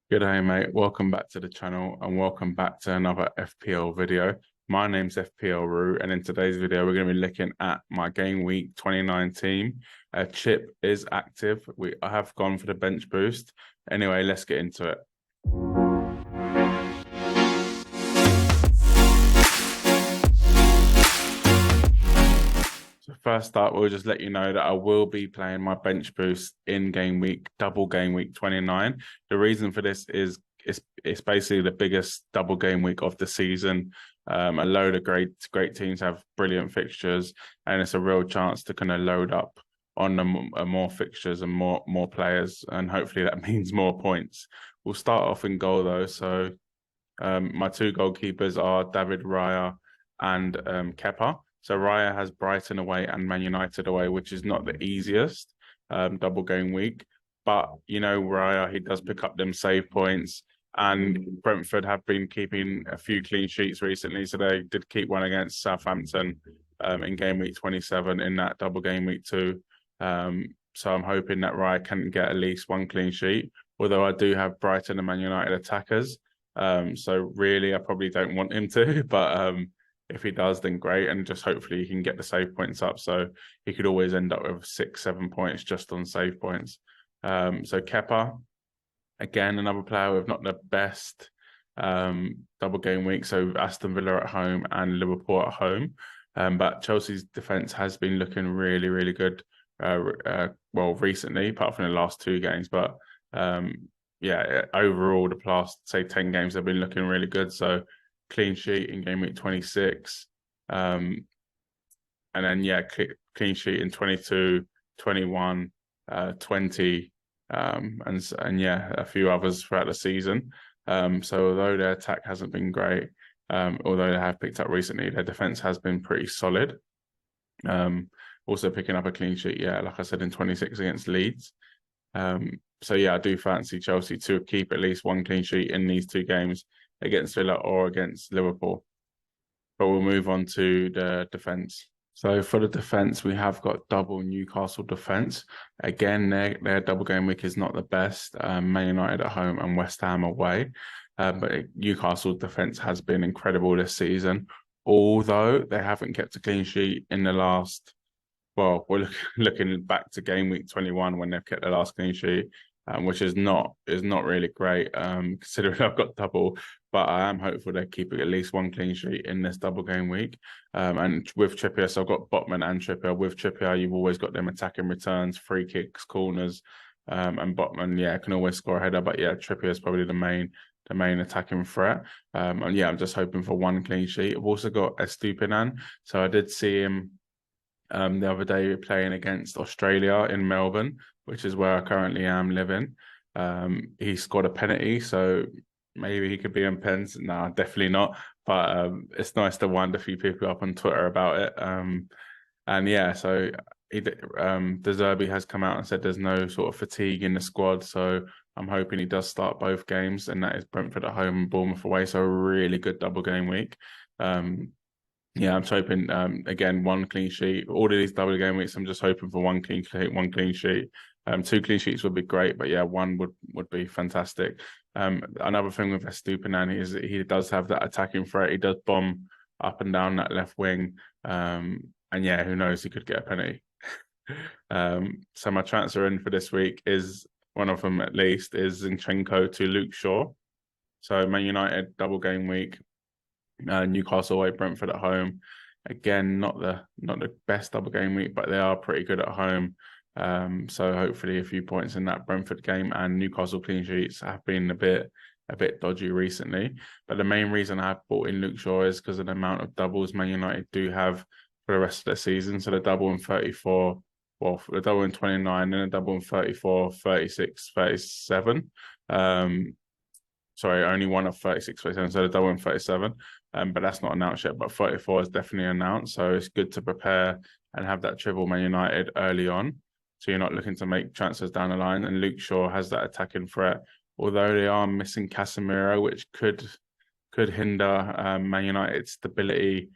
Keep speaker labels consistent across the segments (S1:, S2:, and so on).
S1: Good day, mate. Welcome back to the channel and welcome back to another FPL video. My name's FPLRoo, and in today's video, we're going to be looking at my game week 29 team. Chip is active. I have gone for the bench boost. Anyway, let's get into it. So first up, we'll just let you know that I will be playing my bench boost in game week, double game week 29. The reason for this is it's basically the biggest double game week of the season. A load of great teams have brilliant fixtures, and it's a real chance to kind of load up on the more fixtures and more players, and hopefully that means more points. We'll start off in goal though. So my two goalkeepers are David Raya and Kepa. So Raya has Brighton away and Man United away, which is not the easiest double game week. But, you know, Raya, he does pick up them save points. And Brentford have been keeping a few clean sheets recently. So they did keep one against Southampton in game week 27 in that double game week too. So I'm hoping that Raya can get at least one clean sheet. Although I do have Brighton and Man United attackers. So really, I probably don't want him to, but if he does, then great. And just hopefully he can get the save points up. So he could always end up with 6-7 points just on save points. So Kepa, again, another player with not the best double game week. So Aston Villa at home and Liverpool at home. But Chelsea's defense has been looking really, really good. Well, recently, apart from the last two games, but yeah, overall, the past, say, 10 games have been looking really good. So clean sheet in game week 26. And then, yeah, clean sheet in 22, 21, 20, and yeah, a few others throughout the season. So although their attack hasn't been great, although they have picked up recently, their defense has been pretty solid. Also picking up a clean sheet, yeah, like I said, in 26 against Leeds. So yeah, I do fancy Chelsea to keep at least one clean sheet in these two games against Villa or against Liverpool. But we'll move on to the defence. So for the defence, we have got double Newcastle defence. Again, their double game week is not the best. Man United at home and West Ham away. But Newcastle's defence has been incredible this season. Although they haven't kept a clean sheet in the last, well, we're looking back to game week 21 when they've kept the last clean sheet, which is not really great, considering I've got double. But I am hopeful they're keeping at least one clean sheet in this double game week. And with Trippier, so I've got Botman and Trippier. With Trippier, you've always got them attacking returns, free kicks, corners, and Botman, yeah, can always score a header. But yeah, Trippier is probably the main attacking threat. And yeah, I'm just hoping for one clean sheet. I've also got Estupinan. So I did see him the other day playing against Australia in Melbourne, which is where I currently am living. He scored a penalty, so maybe he could be in pens. No, definitely not. But it's nice to wind a few people up on Twitter about it. And yeah, so De Zerbi has come out and said there's no sort of fatigue in the squad. So I'm hoping he does start both games, and that is Brentford at home and Bournemouth away. So a really good double game week. Yeah, I'm just hoping again one clean sheet. All of these double game weeks, I'm just hoping for one clean sheet. Two clean sheets would be great, but yeah, one would be fantastic. Another thing with Estupinan is that he does have that attacking threat. He does bomb up and down that left wing, and yeah, who knows? He could get a penalty. So my transfer in for this week is one of them at least is Zinchenko to Luke Shaw. So Man United double game week. Newcastle away, Brentford at home. Again, not the best double game week, but they are pretty good at home. So hopefully a few points in that Brentford game, and Newcastle clean sheets have been a bit dodgy recently. But the main reason I have bought in Luke Shaw is because of the amount of doubles Man United do have for the rest of the season. So the double in 34, well, the double in 29, and a double in 34, 36, 37. Sorry, only one of 36, 37, so the double in 37. But that's not announced yet, but 34 is definitely announced. So it's good to prepare and have that triple Man United early on. So you're not looking to make transfers down the line. And Luke Shaw has that attacking threat. Although they are missing Casemiro, which could hinder Man United's stability,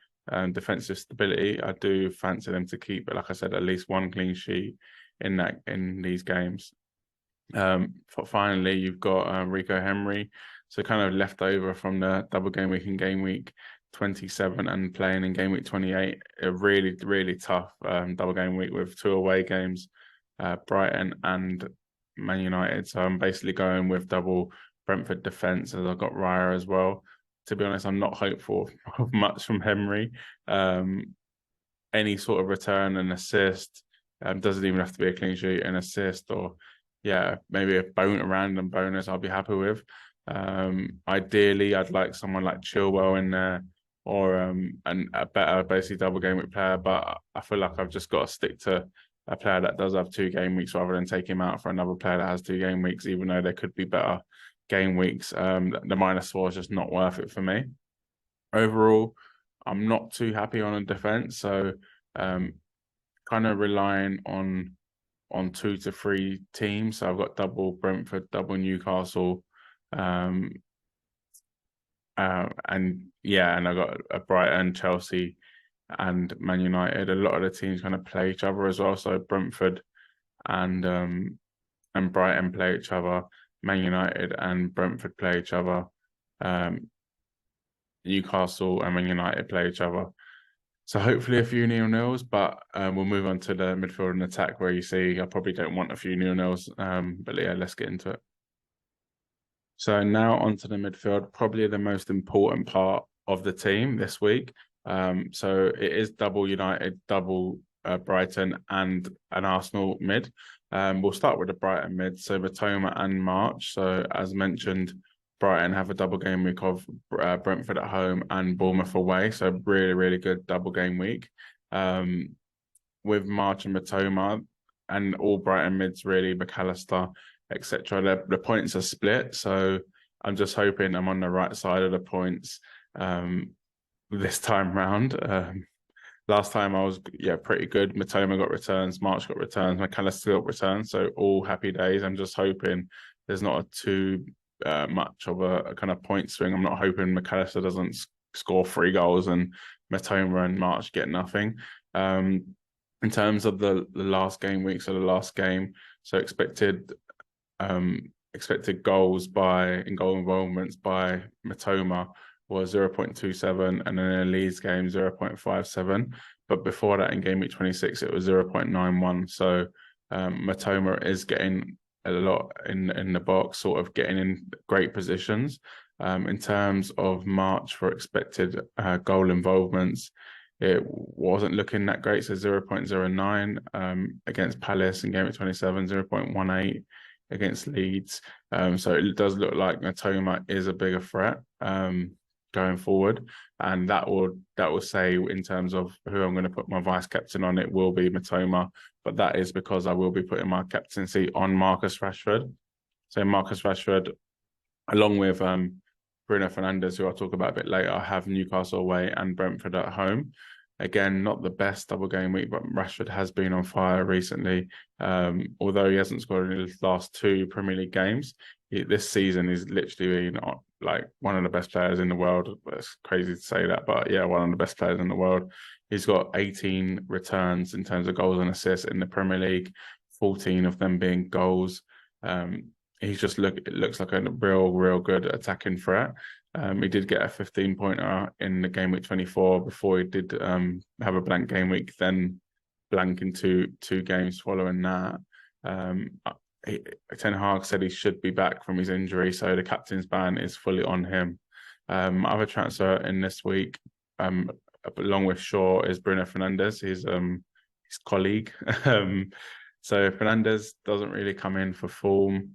S1: defensive stability. I do fancy them to keep, like I said, at least one clean sheet in these games. Finally, you've got Rico Henry, so kind of left over from the double game week in game week 27 and playing in game week 28. A really, really tough double game week with 2 away games, Brighton and Man United. So I'm basically going with double Brentford defence as I've got Raya as well. To be honest, I'm not hopeful of much from Henry. Any sort of return and assist, doesn't even have to be a clean sheet, an assist, or maybe a random bonus I'll be happy with. Ideally, I'd like someone like Chilwell in there, or a better basically double game week player, but I feel like I've just got to stick to a player that does have 2 game weeks rather than take him out for another player that has 2 game weeks, even though there could be better game weeks. The -4 is just not worth it for me. Overall, I'm not too happy on a defense, so kind of relying on 2 to 3 teams. So I've got double Brentford, double Newcastle, and I've got a Brighton, Chelsea, and Man United. A lot of the teams kind of play each other as well. So Brentford and Brighton play each other. Man United and Brentford play each other. Newcastle and Man United play each other. So hopefully a few 0-0s, but we'll move on to the midfield and attack where you see I probably don't want a few 0-0s. But yeah, let's get into it. So now onto the midfield, probably the most important part of the team this week. So it is double United, double Brighton, and an Arsenal mid. We'll start with the Brighton mid. So Matoma and March. So as mentioned, Brighton have a double game week of Brentford at home and Bournemouth away. So really, really good double game week. With March and Matoma and all Brighton mids, really, McAllister, etc. The points are split. So I'm just hoping I'm on the right side of the points this time round. Last time I was pretty good. Matoma got returns, March got returns, McAllister got returns. So all happy days. I'm just hoping there's not too much of a kind of point swing. I'm not hoping McAllister doesn't score 3 goals and Matoma and March get nothing. In terms of the last game week, so the last game, so expected goals in goal involvements by Matoma was 0.27, and then in the Leeds game 0.57. But before that, in game week 26, it was 0.91. So Matoma is getting a lot in the box, sort of getting in great positions. In terms of March for expected goal involvements, it wasn't looking that great. So 0.09 against Palace in game week 27, 0.18 against Leeds. So it does look like Matoma is a bigger threat going forward, and that will say in terms of who I'm going to put my vice captain on, it will be Matoma, but that is because I will be putting my captaincy on Marcus Rashford. So Marcus Rashford, along with Bruno Fernandes, who I'll talk about a bit later, I have Newcastle away and Brentford at home. Again, not the best double game week, but Rashford has been on fire recently. Although he hasn't scored in his last 2 Premier League games, this season he's literally been like one of the best players in the world. It's crazy to say that, but yeah, one of the best players in the world. He's got 18 returns in terms of goals and assists in the Premier League, 14 of them being goals. He's just looks like a real good attacking threat. He did get a 15-pointer in the game week 24 before he did have a blank game week, then blank in two games following that. Ten Hag said he should be back from his injury, so the captain's ban is fully on him. Other transfer in this week, along with Shaw, is Bruno Fernandes, his colleague. So Fernandes doesn't really come in for form.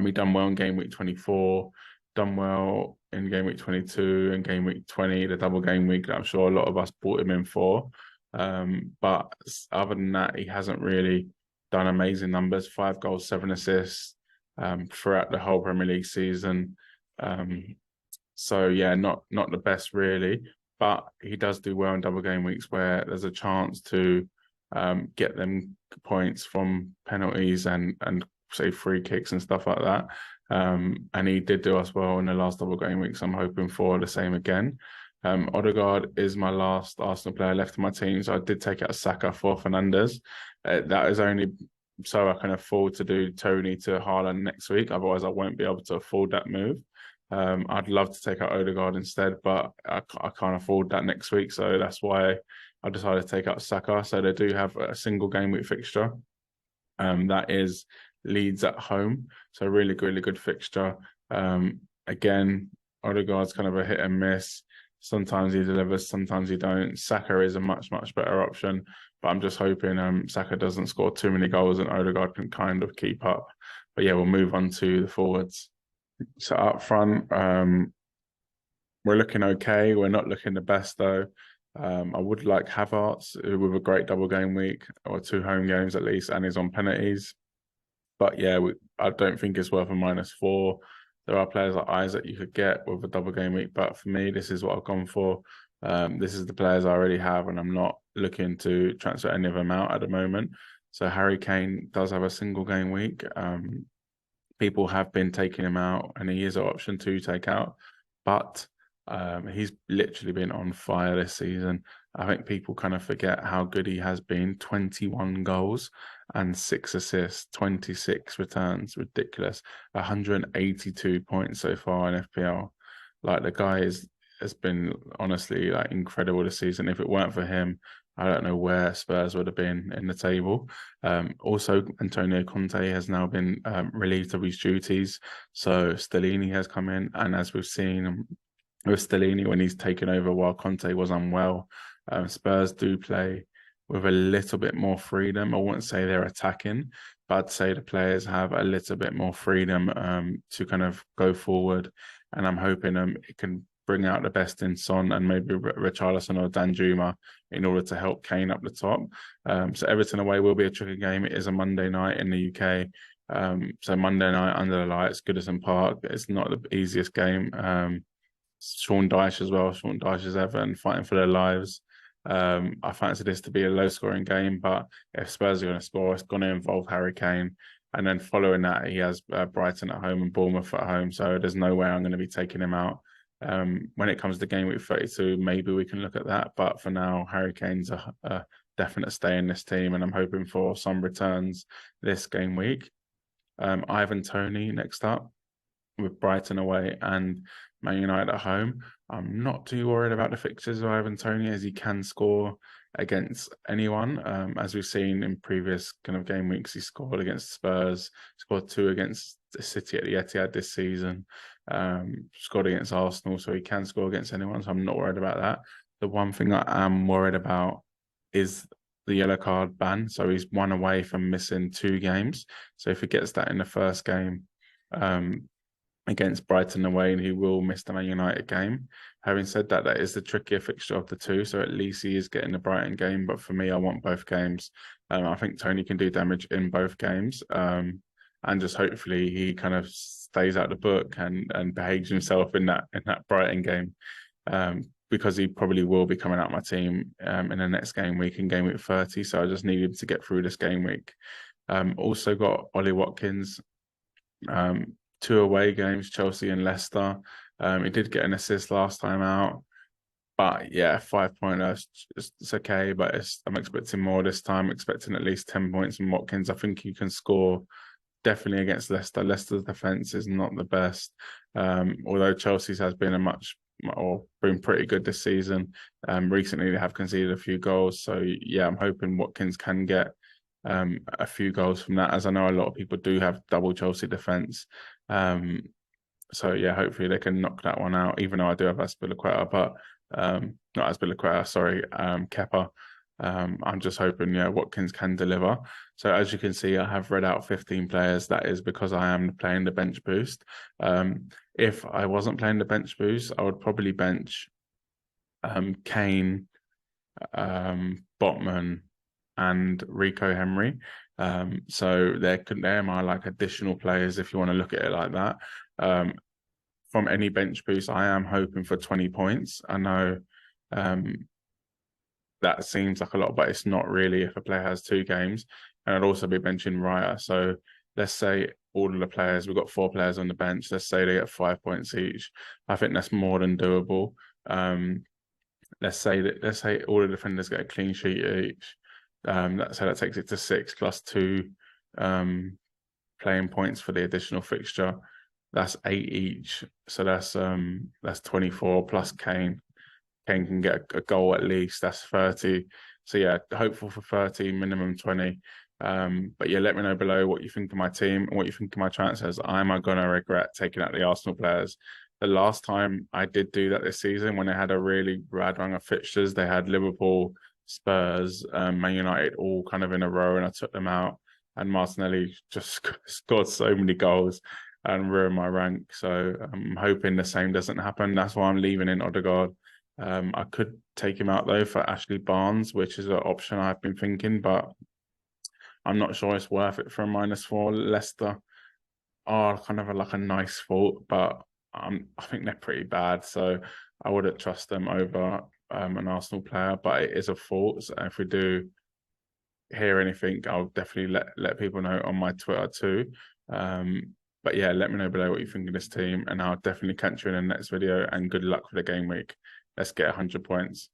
S1: He done well in game week 24, done well in game week 22 and game week 20, the double game week that I'm sure a lot of us brought him in for. But other than that, he hasn't really done amazing numbers. 5 goals, 7 assists throughout the whole Premier League season. So yeah, not the best really, but he does do well in double game weeks where there's a chance to get them points from penalties and say free kicks and stuff like that. And he did do us well in the last double game week, so I'm hoping for the same again. Odegaard is my last Arsenal player left in my team, so I did take out Saka for Fernandes. That is only so I can afford to do Tony to Haaland next week. Otherwise, I won't be able to afford that move. I'd love to take out Odegaard instead, but I can't afford that next week. So that's why I decided to take out Saka. So they do have a single game week fixture. That is Leeds at home. So really good fixture. Again, Odegaard's kind of a hit and miss. Sometimes he delivers, sometimes he don't. Saka is a much better option, but I'm just hoping Saka doesn't score too many goals and Odegaard can kind of keep up. But yeah, we'll move on to the forwards. So up front, we're looking okay. We're not looking the best though. I would like Havertz with a great double game week or 2 home games at least, and he's on penalties. But yeah, I don't think it's worth a -4. There are players like Isaac you could get with a double game week, but for me, this is what I've gone for. This is the players I already have, and I'm not looking to transfer any of them out at the moment. So Harry Kane does have a single game week. People have been taking him out, and he is an option to take out, but he's literally been on fire this season. I think people kind of forget how good he has been. 21 goals and 6 assists, 26 returns, ridiculous. 182 points so far in FPL. Like the guy has been honestly like incredible this season. If it weren't for him, I don't know where Spurs would have been in the table. Also, Antonio Conte has now been relieved of his duties. So Stellini has come in. And as we've seen with Stellini, when he's taken over while Conte was unwell, Spurs do play with a little bit more freedom. I wouldn't say they're attacking, but I'd say the players have a little bit more freedom to kind of go forward. And I'm hoping it can bring out the best in Son and maybe Richarlison or Danjuma in order to help Kane up the top. So Everton away will be a tricky game. It is a Monday night in the UK. So Monday night under the lights, Goodison Park. It's not the easiest game. Sean Dyche as well. Sean Dyche's Everton fighting for their lives. I fancy this to be a low-scoring game, but if Spurs are going to score, it's going to involve Harry Kane. And then following that, he has Brighton at home and Bournemouth at home. So there's no way I'm going to be taking him out. When it comes to game week 32, maybe we can look at that. But for now, Harry Kane's a definite stay in this team, and I'm hoping for some returns this game week. Ivan Toney next up with Brighton away and Man United at home. I'm not too worried about the fixtures of Ivan Toney as he can score against anyone. As we've seen in previous kind of game weeks, he scored against Spurs, scored 2 against the City at the Etihad this season, scored against Arsenal, so he can score against anyone, so I'm not worried about that. The one thing I am worried about is the yellow card ban. So he's 1 away from missing 2 games. So if he gets that in the first game, against Brighton away, and he will miss the Man United game. Having said that, that is the trickier fixture of the 2, so at least he is getting the Brighton game. But for me, I want both games. I think Toney can do damage in both games, and just hopefully he kind of stays out the book and behaves himself in that Brighton game, because he probably will be coming out my team in the next game week, in game week 30. So I just need him to get through this game week. Also got Ollie Watkins. 2 away games, Chelsea and Leicester. He did get an assist last time out, but yeah, 5-pointer, it's okay. But I'm expecting more this time. I'm expecting at least 10 points from Watkins. I think he can score definitely against Leicester. Leicester's defense is not the best, although Chelsea's has been been pretty good this season. Recently they have conceded a few goals, so yeah, I'm hoping Watkins can get a few goals from that, as I know a lot of people do have double Chelsea defense. So yeah, hopefully they can knock that one out, even though I do have Azpilicueta, but not Azpilicueta, sorry, Kepa. I'm just hoping, yeah, Watkins can deliver. So as you can see, I have read out 15 players. That is because I am playing the bench boost. If I wasn't playing the bench boost, I would probably bench Kane, Botman, and Rico Henry. So they're my like additional players if you want to look at it like that. From any bench boost, I am hoping for 20 points. I know that seems like a lot, but it's not really if a player has 2 games. And I'd also be benching Raya. So let's say all of the players, we've got 4 players on the bench, let's say they get 5 points each. I think that's more than doable. Let's say all the defenders get a clean sheet each. So that takes it to 6 plus 2. playing points for the additional fixture. That's 8 each, so that's 24 plus Kane. Kane can get a goal at least. That's 30. So yeah, hopeful for 30, minimum 20. But yeah, let me know below what you think of my team and what you think of my transfers. Am I gonna regret taking out the Arsenal players? The last time I did do that this season, when they had a really bad run of fixtures, they had Liverpool, Spurs, Man United all kind of in a row, and I took them out. And Martinelli just scored so many goals and ruined my rank. So I'm hoping the same doesn't happen. That's why I'm leaving in Odegaard. I could take him out though for Ashley Barnes, which is an option I've been thinking, but I'm not sure it's worth it for a -4. Leicester are kind of like a nice fault, but I think they're pretty bad, so I wouldn't trust them over an Arsenal player. But it is a fault. So if we do hear anything, I'll definitely let people know on my Twitter too. But yeah, let me know below what you think of this team, and I'll definitely catch you in the next video. And good luck for the game week. Let's get 100 points.